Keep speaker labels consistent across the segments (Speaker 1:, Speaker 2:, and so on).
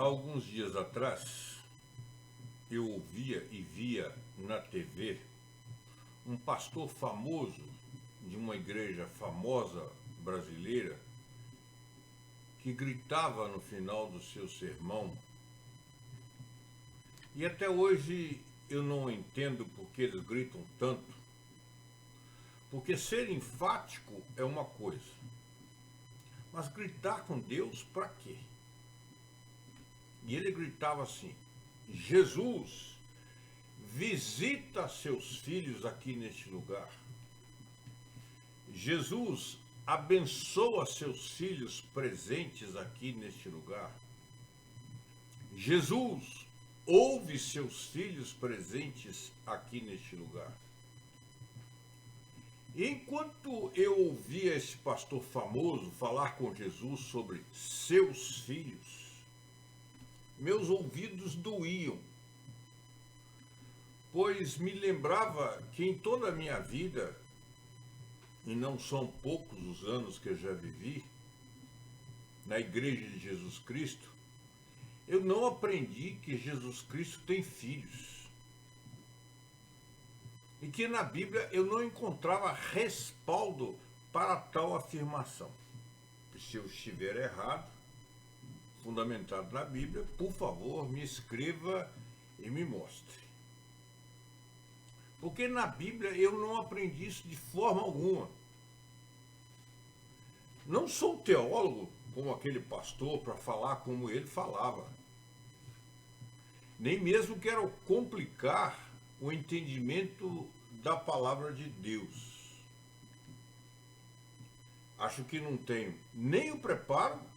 Speaker 1: Há alguns dias atrás, eu ouvia e via na TV um pastor famoso de uma igreja famosa brasileira que gritava no final do seu sermão. E até hoje eu não entendo por que eles gritam tanto, porque ser enfático é uma coisa, mas gritar com Deus para quê? E ele gritava assim: Jesus, visita seus filhos aqui neste lugar. Jesus, abençoa seus filhos presentes aqui neste lugar. Jesus, ouve seus filhos presentes aqui neste lugar. E enquanto eu ouvia esse pastor famoso falar com Jesus sobre seus filhos, meus ouvidos doíam, pois me lembrava que em toda a minha vida, e não são poucos os anos que eu já vivi na Igreja de Jesus Cristo, eu não aprendi que Jesus Cristo tem filhos. E que na Bíblia eu não encontrava respaldo para tal afirmação. Se eu estiver errado, fundamentado na Bíblia, por favor, me escreva e me mostre. Porque na Bíblia eu não aprendi isso de forma alguma. Não sou teólogo como aquele pastor para falar como ele falava. Nem mesmo quero complicar o entendimento da palavra de Deus. Acho que não tenho nem o preparo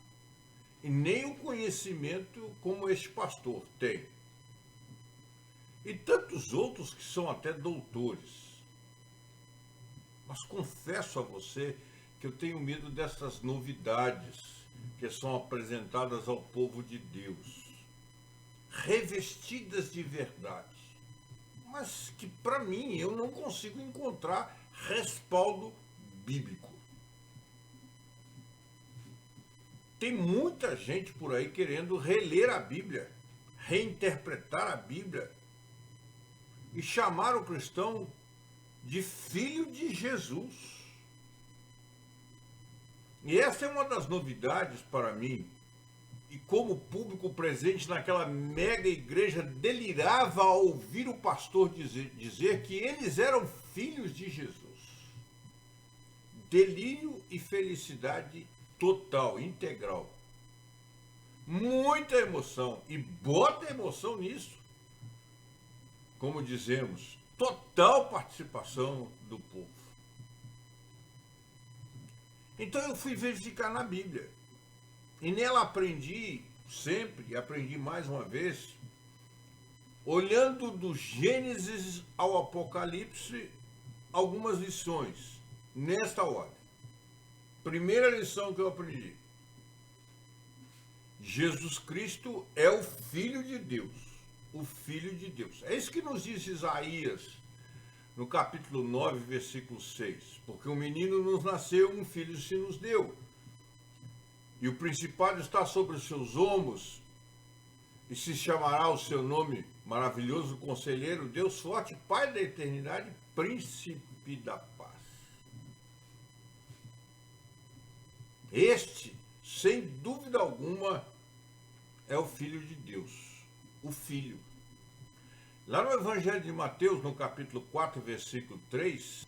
Speaker 1: e nem o conhecimento como este pastor tem. E tantos outros que são até doutores. Mas confesso a você que eu tenho medo dessas novidades que são apresentadas ao povo de Deus, revestidas de verdade, mas que para mim eu não consigo encontrar respaldo bíblico. Tem muita gente por aí querendo reler a Bíblia, reinterpretar a Bíblia e chamar o cristão de filho de Jesus. E essa é uma das novidades para mim. E como o público presente naquela mega igreja delirava ao ouvir o pastor dizer que eles eram filhos de Jesus. Delírio e felicidade total, integral. Muita emoção. E bota emoção nisso. Como dizemos, total participação do povo. Então eu fui verificar na Bíblia. E nela aprendi sempre, aprendi mais uma vez, olhando do Gênesis ao Apocalipse, algumas lições, nesta ordem. Primeira lição que eu aprendi: Jesus Cristo é o Filho de Deus. O Filho de Deus. É isso que nos diz Isaías, no capítulo 9, versículo 6. Porque um menino nos nasceu, um filho se nos deu. E o principado está sobre os seus ombros, e se chamará o seu nome maravilhoso, Conselheiro, Deus forte, Pai da eternidade, Príncipe da paz. Este, sem dúvida alguma, é o Filho de Deus, o Filho. Lá no Evangelho de Mateus, no capítulo 4, versículo 3,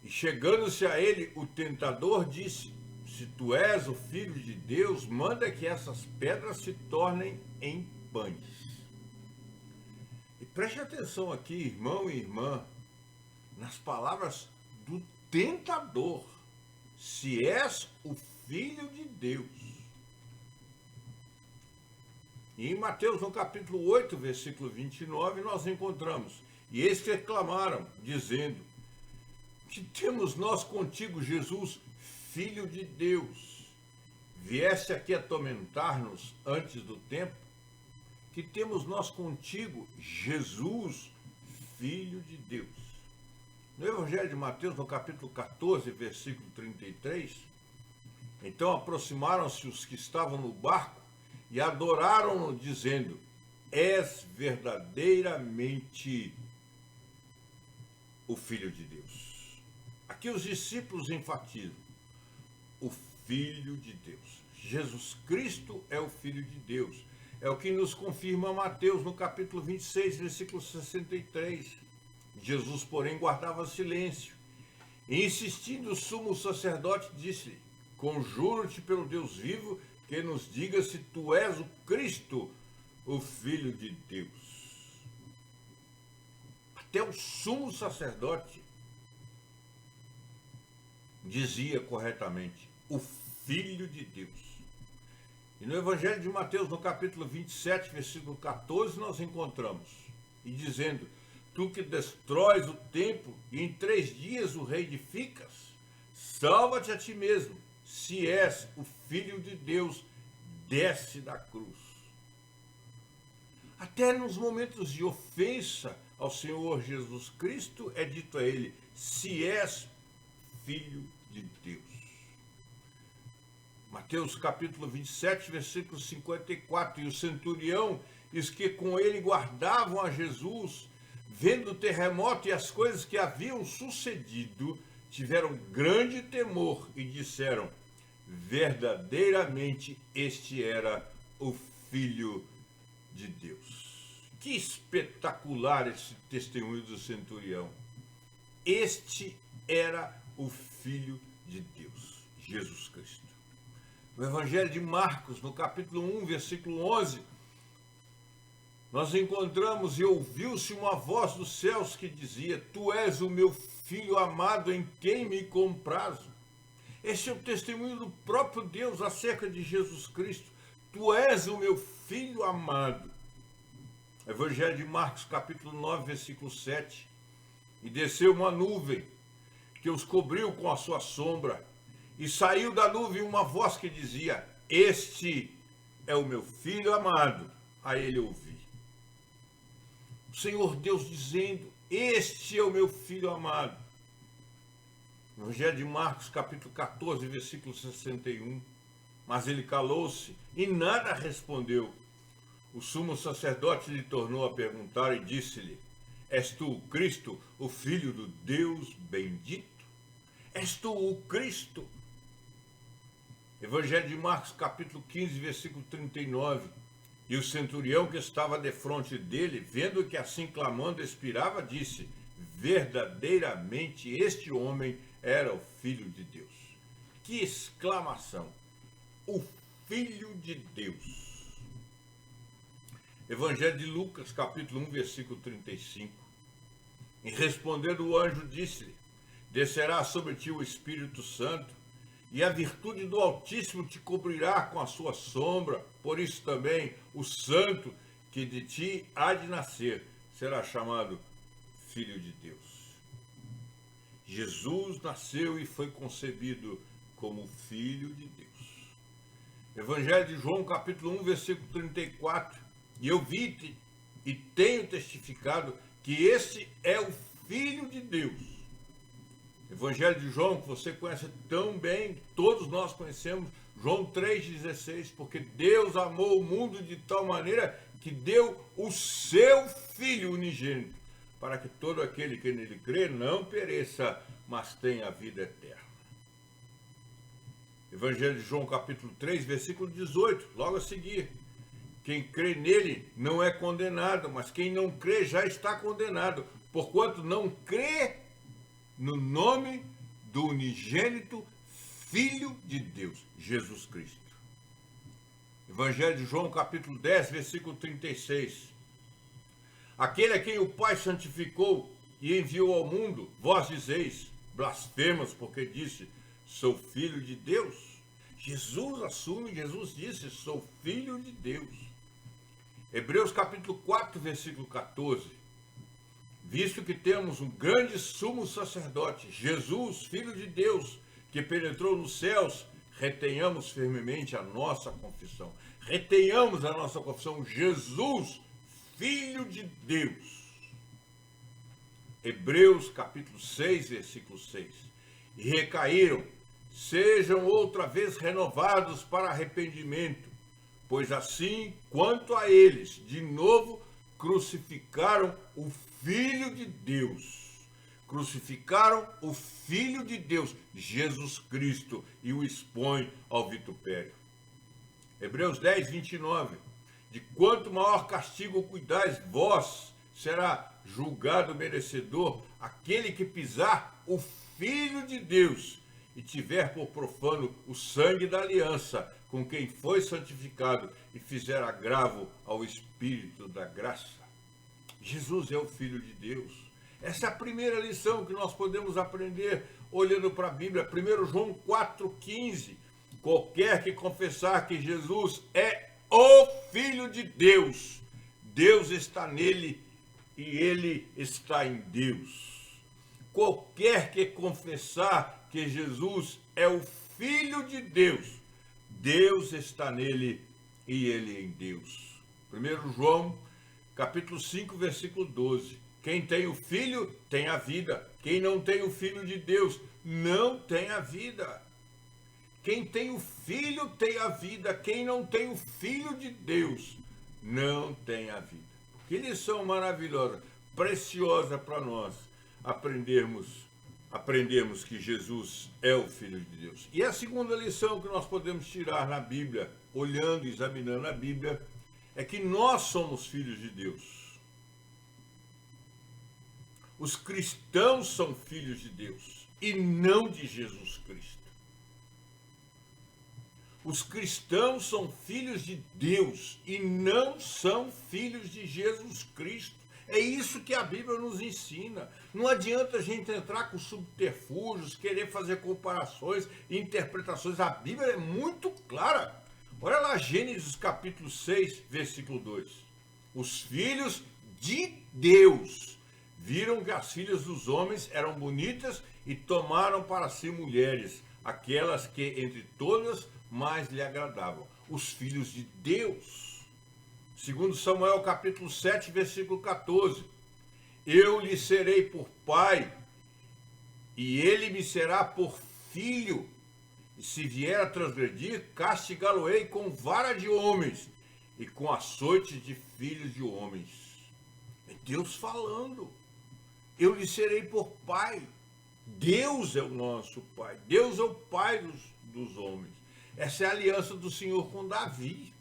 Speaker 1: e chegando-se a ele, o tentador disse: se tu és o Filho de Deus, manda que essas pedras se tornem em pães. E preste atenção aqui, irmão e irmã, nas palavras do tentador. Se és o Filho de Deus. E em Mateus, no capítulo 8, versículo 29, nós encontramos: e eles que clamaram, dizendo: que temos nós contigo, Jesus, Filho de Deus, vieste aqui atormentar-nos antes do tempo? Que temos nós contigo, Jesus, Filho de Deus. No Evangelho de Mateus, no capítulo 14, versículo 33, então aproximaram-se os que estavam no barco e adoraram-no, dizendo: És verdadeiramente o Filho de Deus. Aqui os discípulos enfatizam: o Filho de Deus. Jesus Cristo é o Filho de Deus. É o que nos confirma Mateus no capítulo 26, versículo 63. Jesus, porém, guardava silêncio. E insistindo, o sumo sacerdote disse-lhe: Conjuro-te pelo Deus vivo, que nos diga se tu és o Cristo, o Filho de Deus. Até o sumo sacerdote dizia corretamente: o Filho de Deus. E no Evangelho de Mateus, no capítulo 27, versículo 14, nós encontramos: e dizendo: Tu que destróis o templo e em 3 dias o reedificas, salva-te a ti mesmo, se és o Filho de Deus, desce da cruz. Até nos momentos de ofensa ao Senhor Jesus Cristo é dito a ele: se és Filho de Deus. Mateus capítulo 27, versículo 54, e o centurião e os que com ele guardavam a Jesus, vendo o terremoto e as coisas que haviam sucedido, tiveram grande temor e disseram: verdadeiramente este era o Filho de Deus. Que espetacular esse testemunho do centurião. Este era o Filho de Deus, Jesus Cristo. No Evangelho de Marcos, no capítulo 1, versículo 11, nós encontramos: e ouviu-se uma voz dos céus que dizia: Tu és o meu Filho amado, em quem me comprazo. Esse é o testemunho do próprio Deus acerca de Jesus Cristo. Tu és o meu Filho amado. Evangelho de Marcos, capítulo 9, versículo 7. E desceu uma nuvem que os cobriu com a sua sombra, e saiu da nuvem uma voz que dizia: Este é o meu Filho amado, a ele ouvi. O Senhor Deus dizendo: Este é o meu Filho amado. Evangelho de Marcos, capítulo 14, versículo 61. Mas ele calou-se e nada respondeu. O sumo sacerdote lhe tornou a perguntar e disse-lhe: És tu o Cristo, o Filho do Deus bendito? És tu o Cristo? Evangelho de Marcos, capítulo 15, versículo 39. E o centurião que estava defronte dele, vendo que assim clamando expirava, disse: verdadeiramente este homem era o Filho de Deus. Que exclamação! O Filho de Deus. Evangelho de Lucas, capítulo 1, versículo 35. E respondendo o anjo, disse-lhe: Descerá sobre ti o Espírito Santo, e a virtude do Altíssimo te cobrirá com a sua sombra. Por isso também o santo que de ti há de nascer será chamado Filho de Deus. Jesus nasceu e foi concebido como Filho de Deus. Evangelho de João, capítulo 1, versículo 34. E eu vi e tenho testificado que este é o Filho de Deus. Evangelho de João, que você conhece tão bem, todos nós conhecemos, João 3,16, porque Deus amou o mundo de tal maneira que deu o seu Filho unigênito, para que todo aquele que nele crê não pereça, mas tenha a vida eterna. Evangelho de João, capítulo 3, versículo 18, logo a seguir: Quem crê nele não é condenado, mas quem não crê já está condenado, porquanto não crê no nome do unigênito Filho de Deus, Jesus Cristo. Evangelho de João, capítulo 10, versículo 36. Aquele a quem o Pai santificou e enviou ao mundo, vós dizeis, blasfemas, porque disse: sou filho de Deus. Jesus assume, Jesus disse: sou filho de Deus. Hebreus capítulo 4, versículo 14. Visto que temos um grande sumo sacerdote, Jesus, Filho de Deus, que penetrou nos céus, retenhamos firmemente a nossa confissão. Retenhamos a nossa confissão: Jesus, Filho de Deus. Hebreus capítulo 6, versículo 6. E recaíram, sejam outra vez renovados para arrependimento, pois assim quanto a eles, de novo, crucificaram o Filho de Deus. Crucificaram o Filho de Deus, Jesus Cristo, e o expõem ao vitupério. Hebreus 10, 29. De quanto maior castigo cuidais vós, será julgado merecedor aquele que pisar o Filho de Deus e tiver por profano o sangue da aliança com quem foi santificado e fizer agravo ao Espírito da graça. Jesus é o Filho de Deus. Essa é a primeira lição que nós podemos aprender olhando para a Bíblia. 1 João 4,15. Qualquer que confessar que Jesus é o Filho de Deus, Deus está nele e ele está em Deus. Qualquer que confessar que Jesus é o Filho de Deus, Deus está nele e ele em Deus. 1 João, capítulo 5, versículo 12. Quem tem o Filho tem a vida. Quem não tem o Filho de Deus não tem a vida. Quem tem o Filho tem a vida. Quem não tem o Filho de Deus não tem a vida. Que lição maravilhosa, preciosa para nós aprendermos que Jesus é o Filho de Deus. E a segunda lição que nós podemos tirar na Bíblia, olhando e examinando a Bíblia, é que nós somos filhos de Deus. Os cristãos são filhos de Deus e não de Jesus Cristo. Os cristãos são filhos de Deus e não são filhos de Jesus Cristo. É isso que a Bíblia nos ensina. Não adianta a gente entrar com subterfúgios, querer fazer comparações e interpretações. A Bíblia é muito clara. Olha lá, Gênesis capítulo 6, versículo 2. Os filhos de Deus viram que as filhas dos homens eram bonitas e tomaram para si mulheres, aquelas que entre todas mais lhe agradavam. Os filhos de Deus. Segundo Samuel capítulo 7, versículo 14. Eu lhe serei por pai, e ele me será por filho. E se vier a transgredir, castigá-lo-ei com vara de homens e com açoite de filhos de homens. É Deus falando. Eu lhe serei por pai. Deus é o nosso pai. Deus é o pai dos homens. Essa é a aliança do Senhor com Davi.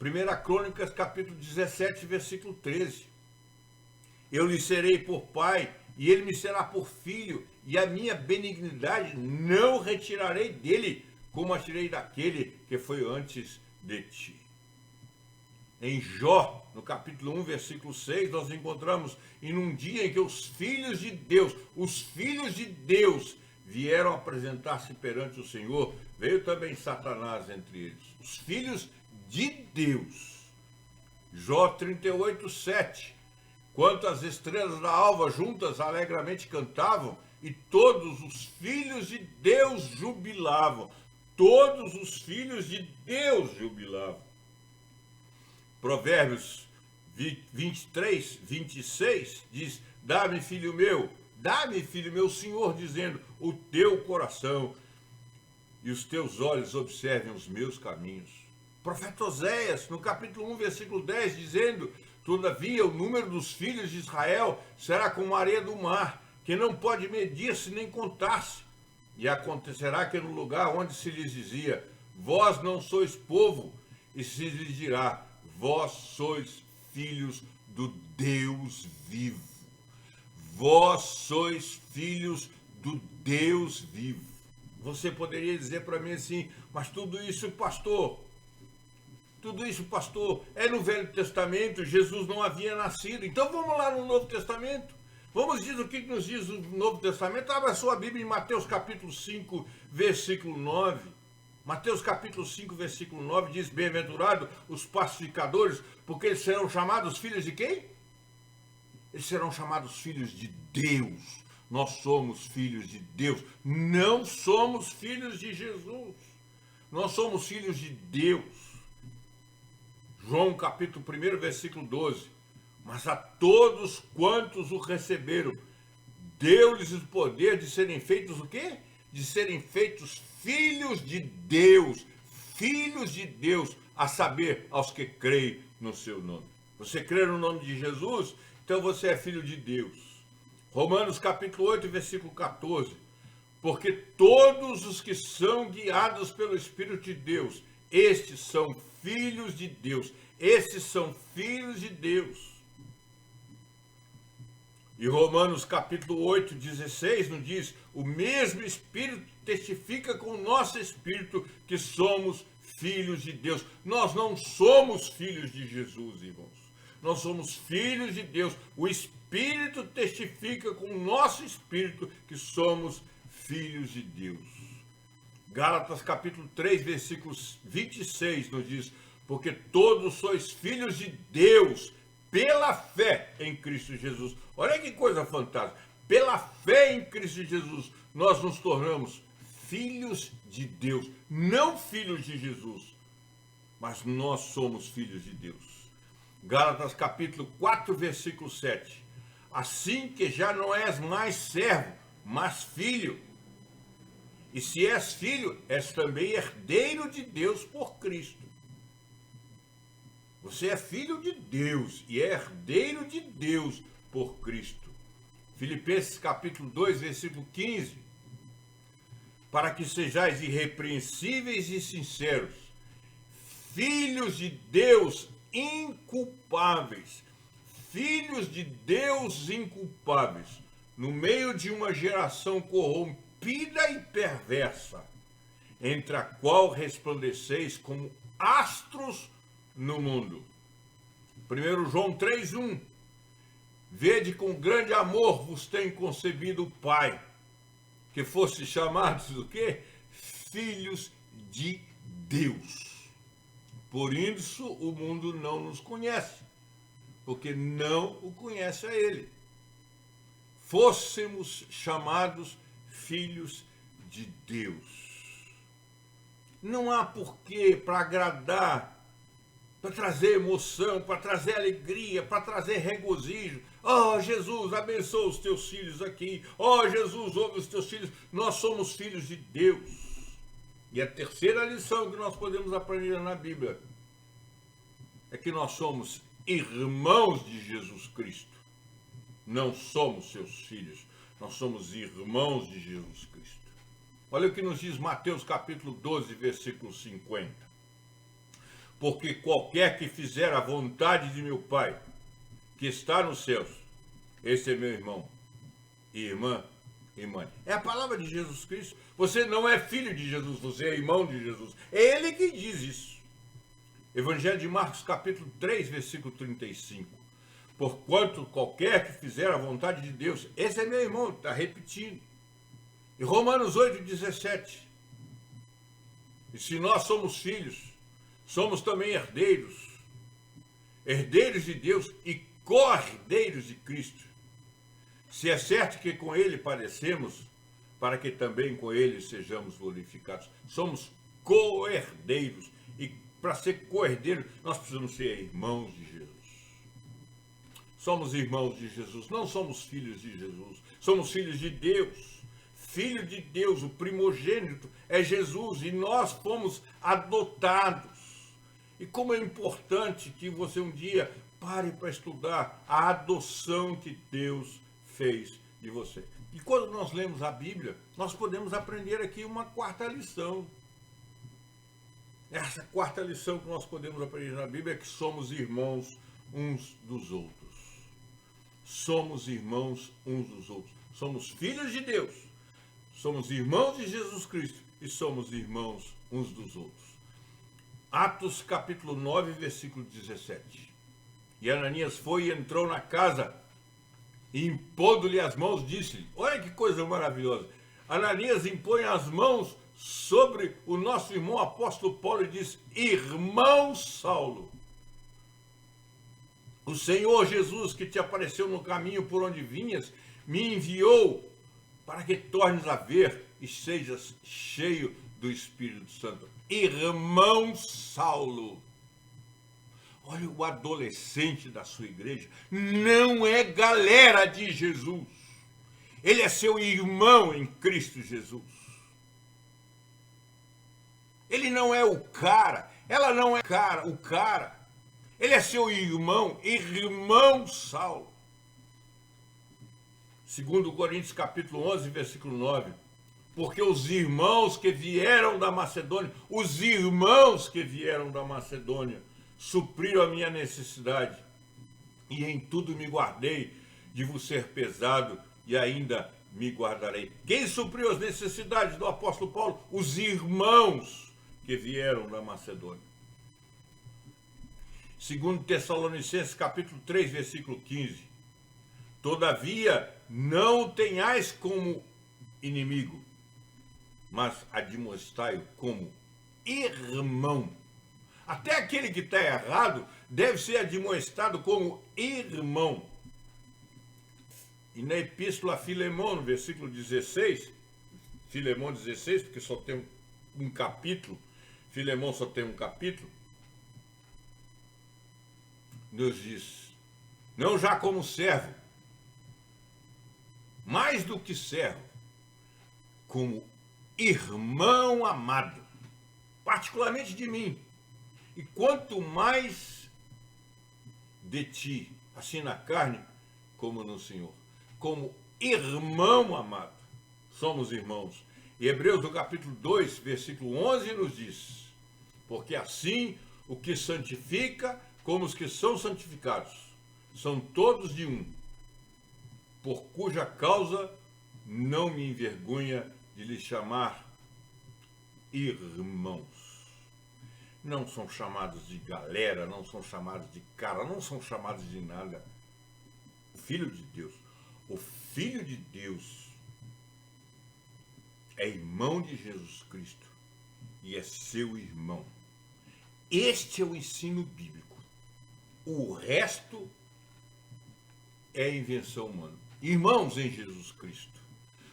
Speaker 1: 1 Crônicas, capítulo 17, versículo 13. Eu lhe serei por pai, e ele me será por filho, e a minha benignidade não retirarei dele, como a tirei daquele que foi antes de ti. Em Jó, no capítulo 1, versículo 6, nós encontramos em um dia em que os filhos de Deus vieram apresentar-se perante o Senhor, veio também Satanás entre eles. Os filhos de Deus. Jó 38, 7. Quanto as estrelas da alva juntas alegremente cantavam, e todos os filhos de Deus jubilavam. Todos os filhos de Deus jubilavam. Provérbios 23, 26 diz: dá-me, filho meu, Senhor, dizendo, o teu coração e os teus olhos observem os meus caminhos. Profeta Oséias, no capítulo 1, versículo 10, dizendo: todavia o número dos filhos de Israel será como a areia do mar, que não pode medir-se nem contar-se. E acontecerá que no lugar onde se lhes dizia, vós não sois povo, e se lhes dirá, vós sois filhos do Deus vivo. Vós sois filhos do Deus vivo. Você poderia dizer para mim assim, mas tudo isso, pastor, é no Velho Testamento, Jesus não havia nascido. Então vamos lá no Novo Testamento. Vamos dizer o que nos diz o Novo Testamento. Abra a sua Bíblia em Mateus capítulo 5, versículo 9. Mateus capítulo 5, versículo 9 diz, bem-aventurado os pacificadores, porque eles serão chamados filhos de quem? Eles serão chamados filhos de Deus. Nós somos filhos de Deus. Não somos filhos de Jesus. Nós somos filhos de Deus. João capítulo 1, versículo 12. Mas a todos quantos o receberam, deu-lhes o poder de serem feitos o quê? de serem feitos filhos de Deus, a saber, aos que creem no seu nome. Você crê no nome de Jesus, então você é filho de Deus. Romanos capítulo 8, versículo 14. Porque todos os que são guiados pelo Espírito de Deus, estes são filhos de Deus. Estes são filhos de Deus. E Romanos capítulo 8, 16 nos diz: o mesmo Espírito testifica com o nosso Espírito que somos filhos de Deus. Nós não somos filhos de Jesus, irmãos. Nós somos filhos de Deus. O Espírito testifica com o nosso Espírito que somos filhos de Deus. Gálatas capítulo 3, versículos 26 nos diz: porque todos sois filhos de Deus pela fé em Cristo Jesus. Olha que coisa fantástica. Pela fé em Cristo Jesus, nós nos tornamos filhos de Deus. Não filhos de Jesus, mas nós somos filhos de Deus. Gálatas capítulo 4, versículo 7. Assim que já não és mais servo, mas filho. E se és filho, és também herdeiro de Deus por Cristo. Você é filho de Deus e é herdeiro de Deus por Cristo. Filipenses capítulo 2, versículo 15. Para que sejais irrepreensíveis e sinceros, filhos de Deus inculpáveis, filhos de Deus inculpáveis, no meio de uma geração corrompida e perversa, entre a qual resplandeceis como astros no mundo. 1 João 3:1. Vede com grande amor vos tem concebido o Pai, que fosse chamados o quê? Filhos de Deus. Por isso o mundo não nos conhece, porque não o conhece a Ele. Fôssemos chamados filhos de Deus. Não há porquê para agradar, para trazer emoção, para trazer alegria, para trazer regozijo. Oh, Jesus, abençoa os teus filhos aqui. Oh, Jesus, ouve os teus filhos. Nós somos filhos de Deus. E a terceira lição que nós podemos aprender na Bíblia é que nós somos irmãos de Jesus Cristo. Não somos seus filhos, nós somos irmãos de Jesus Cristo. Olha o que nos diz Mateus capítulo 12, versículo 50. Porque qualquer que fizer a vontade de meu Pai, que está nos céus, esse é meu irmão, irmã e mãe. É a palavra de Jesus Cristo. Você não é filho de Jesus, você é irmão de Jesus. É Ele que diz isso. Evangelho de Marcos capítulo 3, versículo 35. Porquanto qualquer que fizer a vontade de Deus, esse é meu irmão, está repetindo. E Romanos 8, 17. E se nós somos filhos, somos também herdeiros, herdeiros de Deus e co-herdeiros de Cristo. Se é certo que com Ele padecemos, para que também com Ele sejamos glorificados. Somos co-herdeiros. E para ser co-herdeiro, nós precisamos ser irmãos de Jesus. Somos irmãos de Jesus, não somos filhos de Jesus. Somos filhos de Deus. Filho de Deus, o primogênito é Jesus e nós fomos adotados. E como é importante que você um dia pare para estudar a adoção que Deus fez de você. E quando nós lemos a Bíblia, nós podemos aprender aqui uma quarta lição. Essa quarta lição que nós podemos aprender na Bíblia é que somos irmãos uns dos outros. Somos irmãos uns dos outros. Somos filhos de Deus. Somos irmãos de Jesus Cristo e somos irmãos uns dos outros. Atos capítulo 9, versículo 17. E Ananias foi e entrou na casa e impondo-lhe as mãos, disse-lhe, olha que coisa maravilhosa. Ananias impõe as mãos sobre o nosso irmão apóstolo Paulo e diz, irmão Saulo, o Senhor Jesus que te apareceu no caminho por onde vinhas, me enviou para que tornes a ver e sejas cheio do Espírito Santo. Irmão Saulo. Olha, o adolescente da sua igreja não é galera de Jesus. Ele é seu irmão em Cristo Jesus. Ele não é o cara, ela não é o cara. Ele é seu irmão Saulo. Segundo Coríntios capítulo 11, versículo 9. Porque os irmãos que vieram da Macedônia, supriram a minha necessidade. E em tudo me guardei de vos ser pesado e ainda me guardarei. Quem supriu as necessidades do apóstolo Paulo? Os irmãos que vieram da Macedônia. Segundo Tessalonicenses capítulo 3, versículo 15. Todavia, não tenhais como inimigo, mas admoestai-o como irmão. Até aquele que está errado deve ser admoestado como irmão. E na epístola a Filemão, no versículo 16, Filemão 16, porque só tem um capítulo, Filemão só tem um capítulo, Deus diz, não já como servo, mais do que servo, como irmão amado, particularmente de mim, e quanto mais de ti, assim na carne como no Senhor, como irmão amado, somos irmãos. E Hebreus no capítulo 2, versículo 11 nos diz, porque assim o que santifica como os que são santificados, são todos de um, por cuja causa não me envergonha de lhes chamar irmãos. Não são chamados de galera, não são chamados de cara, não são chamados de nada. O Filho de Deus é irmão de Jesus Cristo e é seu irmão. Este é o ensino bíblico. O resto é invenção humana. Irmãos em Jesus Cristo.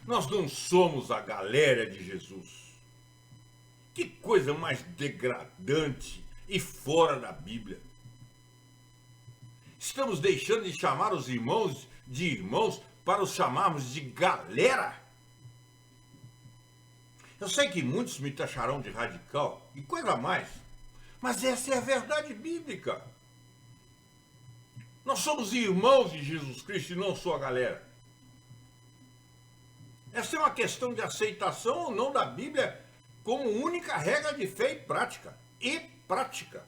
Speaker 1: Nós não somos a galera de Jesus. Que coisa mais degradante e fora da Bíblia. Estamos deixando de chamar os irmãos de irmãos para os chamarmos de galera. Eu sei que muitos me taxarão de radical e coisa mais, mas essa é a verdade bíblica. Nós somos irmãos de Jesus Cristo e não só a galera. Essa é uma questão de aceitação ou não da Bíblia como única regra de fé e prática.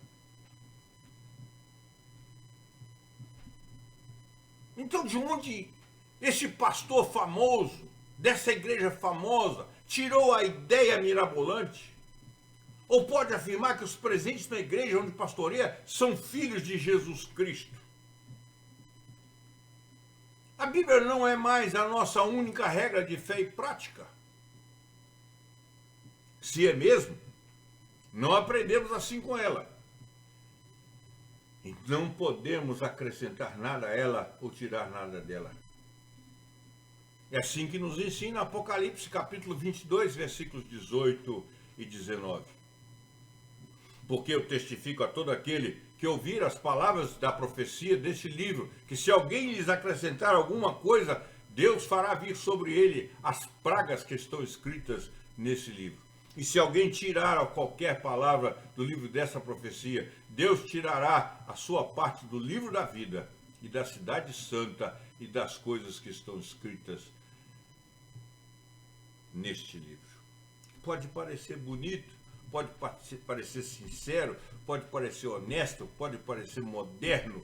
Speaker 1: Então, de onde esse pastor famoso, dessa igreja famosa, tirou a ideia mirabolante? Ou pode afirmar que os presentes na igreja onde pastoreia são filhos de Jesus Cristo? A Bíblia não é mais a nossa única regra de fé e prática. Se é mesmo, não aprendemos assim com ela. E não podemos acrescentar nada a ela ou tirar nada dela. É assim que nos ensina Apocalipse capítulo 22, versículos 18 e 19. Porque eu testifico a todo aquele que ouvir as palavras da profecia deste livro, que se alguém lhes acrescentar alguma coisa, Deus fará vir sobre ele as pragas que estão escritas nesse livro. E se alguém tirar qualquer palavra do livro dessa profecia, Deus tirará a sua parte do livro da vida e da cidade santa e das coisas que estão escritas neste livro. Pode parecer bonito, pode parecer sincero, pode parecer honesto, pode parecer moderno,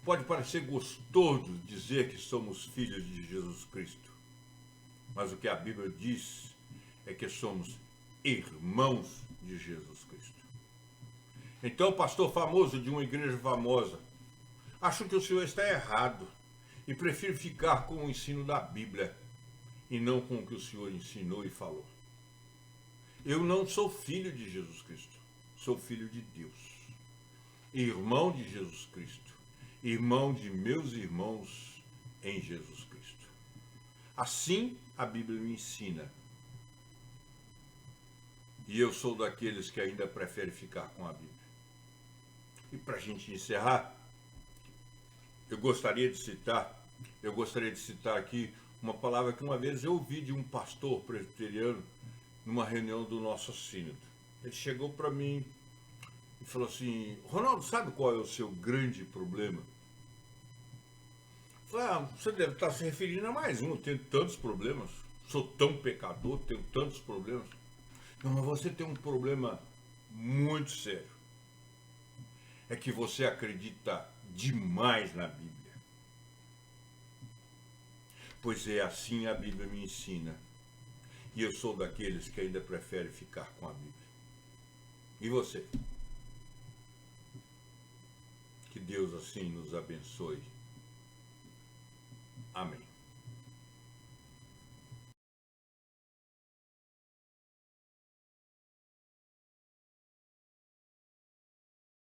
Speaker 1: pode parecer gostoso dizer que somos filhos de Jesus Cristo. Mas o que a Bíblia diz é que somos irmãos de Jesus Cristo. Então, pastor famoso de uma igreja famosa, acho que o senhor está errado e prefiro ficar com o ensino da Bíblia e não com o que o senhor ensinou e falou. Eu não sou filho de Jesus Cristo, sou filho de Deus, irmão de Jesus Cristo, irmão de meus irmãos em Jesus Cristo. Assim a Bíblia me ensina. E eu sou daqueles que ainda preferem ficar com a Bíblia. E para a gente encerrar, eu gostaria de citar aqui uma palavra que uma vez eu ouvi de um pastor presbiteriano numa reunião do nosso sínodo. Ele chegou para mim e falou assim: Ronaldo, sabe qual é o seu grande problema? Eu falei: você deve estar se referindo a mais um. Eu tenho tantos problemas. Sou tão pecador, tenho tantos problemas. Não, mas você tem um problema muito sério. É que você acredita demais na Bíblia. Pois é, assim a Bíblia me ensina. E eu sou daqueles que ainda preferem ficar com a Bíblia. E você? Que Deus assim nos abençoe. Amém.